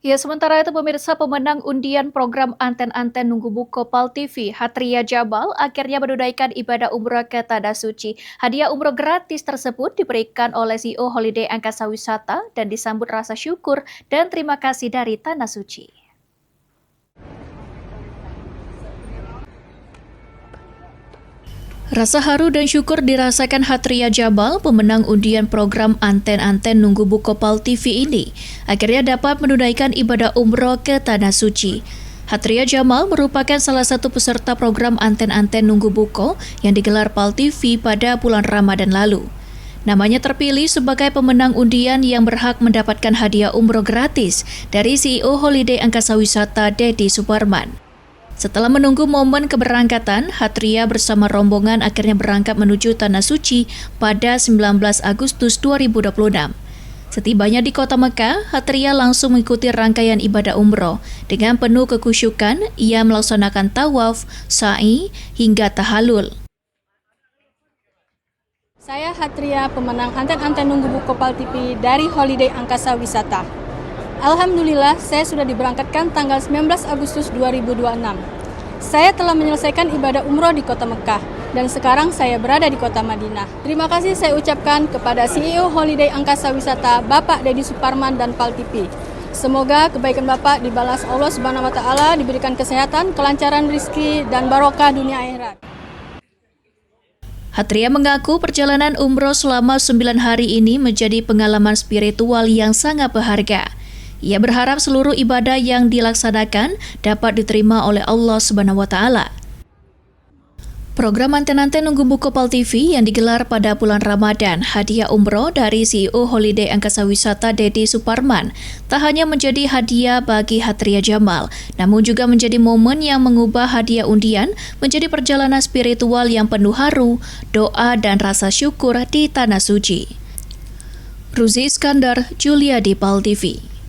Ya, sementara itu pemirsa pemenang undian program Anten-Anten Nunggu Buko Pal TV, Hatria Jabal, akhirnya menunaikan ibadah umroh ke Tanah Suci. Hadiah umroh gratis tersebut diberikan oleh CEO Holiday Angkasa Wisata dan disambut rasa syukur dan terima kasih dari Tanah Suci. Rasa haru dan syukur dirasakan Hatria Jabal, pemenang undian program Anten-Anten Nunggu Buko Pal TV ini, akhirnya dapat menunaikan ibadah umroh ke Tanah Suci. Hatria Jamal merupakan salah satu peserta program Anten-Anten Nunggu Buko yang digelar Pal TV pada bulan Ramadan lalu. Namanya terpilih sebagai pemenang undian yang berhak mendapatkan hadiah umroh gratis dari CEO Holiday Angkasa Wisata Deddy Suparman. Setelah menunggu momen keberangkatan, Hatria bersama rombongan akhirnya berangkat menuju Tanah Suci pada 19 Agustus 2026. Setibanya di kota Mekah, Hatria langsung mengikuti rangkaian ibadah umroh. Dengan penuh kekusyukan, ia melaksanakan tawaf, sa'i, hingga tahallul. Saya Hatria, pemenang Anten-Anten Nunggu Buko Pal TV dari Holiday Angkasa Wisata. Alhamdulillah, saya sudah diberangkatkan tanggal 19 Agustus 2026. Saya telah menyelesaikan ibadah umroh di kota Mekah, dan sekarang saya berada di kota Madinah. Terima kasih saya ucapkan kepada CEO Holiday Angkasa Wisata, Bapak Deddy Suparman dan Pal TV. Semoga kebaikan Bapak dibalas Allah Subhanahu wa Ta'ala, diberikan kesehatan, kelancaran rezeki, dan barokah dunia akhirat. Hatria mengaku perjalanan umroh selama 9 hari ini menjadi pengalaman spiritual yang sangat berharga. Ia berharap seluruh ibadah yang dilaksanakan dapat diterima oleh Allah Subhanahu wa Ta'ala. Program Anten-Anten Nunggu Buko Pal TV yang digelar pada bulan Ramadan, hadiah umroh dari CEO Holiday Angkasa Wisata Deddy Suparman, tak hanya menjadi hadiah bagi Hatria Jamal, namun juga menjadi momen yang mengubah hadiah undian menjadi perjalanan spiritual yang penuh haru, doa dan rasa syukur di Tanah Suci. Ruzi Iskandar, Julia di Pal TV.